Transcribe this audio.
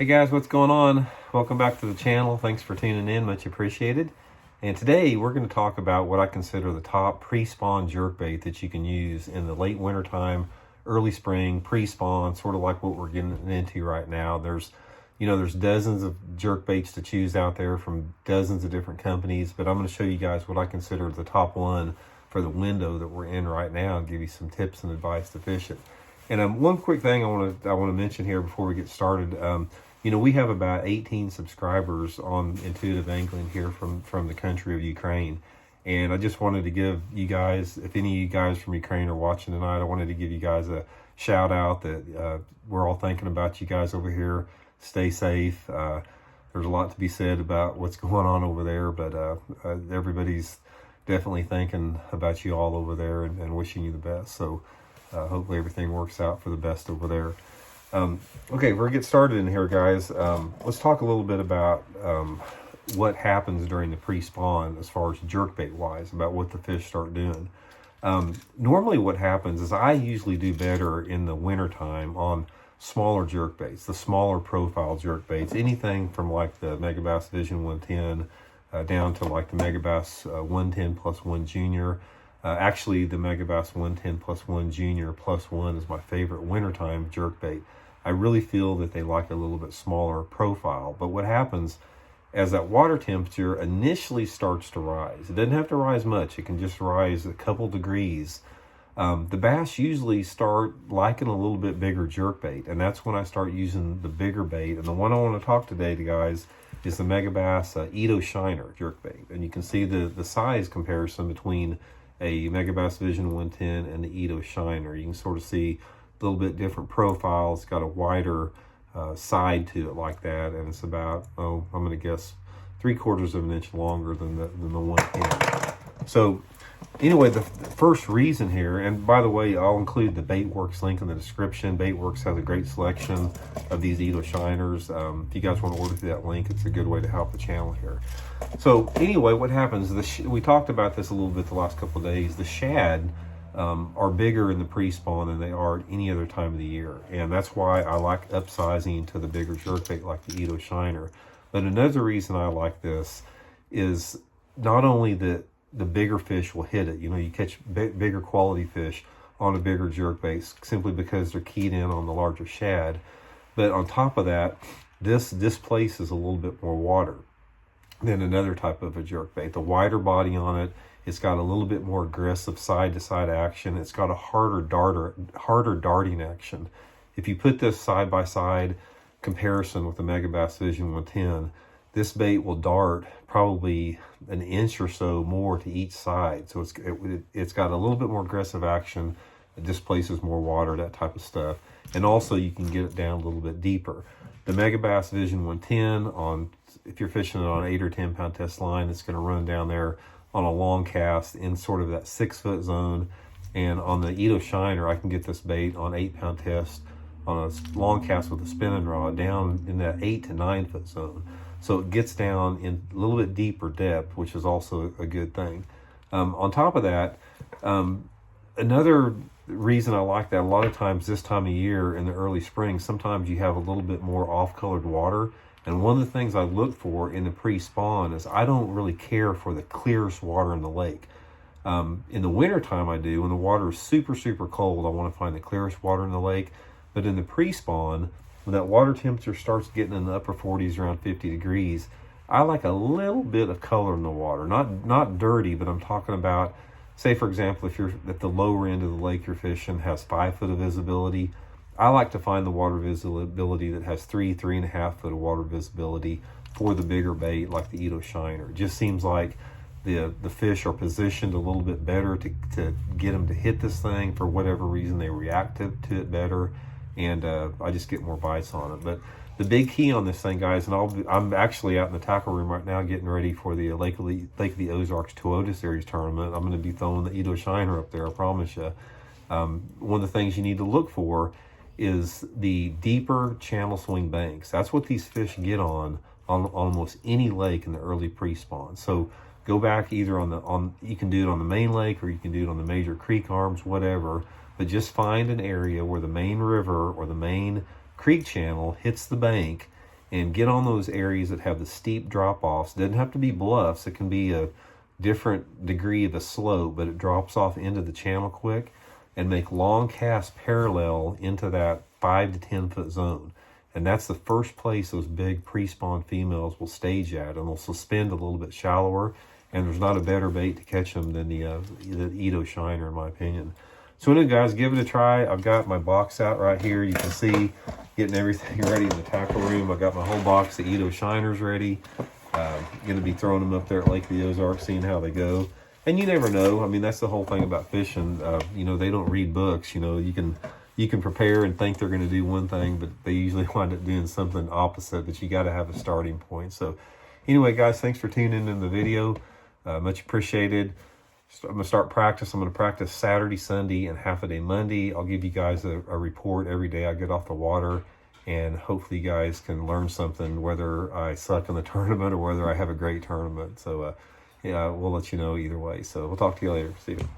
Hey guys, what's going on? Welcome back to the channel. Thanks for tuning in, much appreciated. And today we're going to talk about what I consider the top pre-spawn jerkbait that you can use in the late winter time, early spring, pre-spawn, sort of like what we're getting into right now. There's dozens of jerkbaits to choose out there from dozens of different companies, but I'm going to show you guys what I consider the top one for the window that we're in right now and give you some tips and advice to fish it. And one quick thing I want to mention here before we get started. We have about 18 subscribers on Intuitive Angling here from the country of Ukraine. And I just wanted to give you guys, if any of you guys from Ukraine are watching tonight, I wanted to give you guys a shout out that we're all thinking about you guys over here. Stay safe. There's a lot to be said about what's going on over there, but everybody's definitely thinking about you all over there and wishing you the best. So hopefully everything works out for the best over there. Okay, we're gonna get started in here, guys. Let's talk a little bit about what happens during the pre-spawn as far as jerkbait wise, about what the fish start doing. Normally what happens is I usually do better in the winter time on smaller jerkbaits, the smaller profile jerkbaits, anything from like the Megabass Vision 110 down to like the Megabass 110 plus 1 Junior. Actually, the Megabass 110 plus 1 Junior plus 1 is my favorite wintertime jerkbait. I really feel that they like a little bit smaller profile. But what happens as that water temperature initially starts to rise, it doesn't have to rise much. It can just rise a couple degrees. The bass usually start liking a little bit bigger jerkbait. And that's when I start using the bigger bait. And the one I want to talk today to guys is the Megabass Edo Shiner jerkbait. And you can see the size comparison between a Megabass Vision 110 and the Edo Shiner. You can sort of see a little bit different profiles. It's got a wider side to it like that, and it's about, I'm going to guess 3/4 of an inch longer than the 110. So anyway, the first reason here, and by the way, I'll include the Baitworks link in the description. Baitworks has a great selection of these Edo Shiners. If you guys want to order through that link, it's a good way to help the channel here. So anyway, what happens, we talked about this a little bit the last couple of days. The shad are bigger in the pre-spawn than they are at any other time of the year. And that's why I like upsizing to the bigger jerkbait like the Edo Shiner. But another reason I like this is not only that the bigger fish will hit it. You catch bigger quality fish on a bigger jerkbait simply because they're keyed in on the larger shad. But on top of that, this displaces a little bit more water than another type of a jerkbait. The wider body on it, it's got a little bit more aggressive side-to-side action. It's got a harder darting action. If you put this side-by-side comparison with the Megabass Vision 110, this bait will dart probably an inch or so more to each side. So it's got a little bit more aggressive action. It displaces more water, that type of stuff. And also you can get it down a little bit deeper. The Megabass Vision 110, if you're fishing it on 8 or 10 pound test line, it's going to run down there on a long cast in sort of that 6 foot zone. And on the Edo Shiner, I can get this bait on 8 pound test on a long cast with a spinning rod down in that 8 to 9 foot zone. So it gets down in a little bit deeper depth, which is also a good thing. On top of that, another reason I like that, a lot of times this time of year in the early spring, sometimes you have a little bit more off-colored water. And one of the things I look for in the pre-spawn is I don't really care for the clearest water in the lake. In the wintertime I do. When the water is super, super cold, I want to find the clearest water in the lake. But in the pre-spawn, when that water temperature starts getting in the upper 40s, around 50 degrees, I like a little bit of color in the water. Not dirty, but I'm talking about, say for example, if you're at the lower end of the lake you're fishing, has 5 foot of visibility, I like to find the water visibility that has 3.5 foot of water visibility for the bigger bait like the Edo Shiner. It just seems like the fish are positioned a little bit better to get them to hit this thing. For whatever reason, they react to it better, and I just get more bites on it. But the big key on this thing, guys, and I'm actually out in the tackle room right now getting ready for the Lake of the Ozarks Toyota Series tournament. I'm going to be throwing the Edo Shiner up there, I promise you. One of the things you need to look for is the deeper channel swing banks. That's what these fish get on almost any lake in the early pre-spawn. So go back either you can do it on the main lake, or you can do it on the major creek arms, whatever. But just find an area where the main river or the main creek channel hits the bank, and get on those areas that have the steep drop-offs. It doesn't have to be bluffs. It can be a different degree of a slope, but it drops off into the channel quick, and make long casts parallel into that 5 to 10 foot zone. And that's the first place those big pre-spawn females will stage at, and they'll suspend a little bit shallower. And there's not a better bait to catch them than the Edo Shiner, in my opinion. So anyway, guys, give it a try. I've got my box out right here. You can see getting everything ready in the tackle room. I've got my whole box of Edo Shiners ready. Going to be throwing them up there at Lake of the Ozarks, seeing how they go. And you never know. I mean, that's the whole thing about fishing. You know, they don't read books. You know, you can prepare and think they're going to do one thing, but they usually wind up doing something opposite. But you got to have a starting point. So anyway, guys, thanks for tuning in the video. Much appreciated. I'm going to start practice. I'm going to practice Saturday, Sunday, and half a day Monday. I'll give you guys a report every day I get off the water, and hopefully you guys can learn something, whether I suck in the tournament or whether I have a great tournament. So yeah, we'll let you know either way. So we'll talk to you later. See you.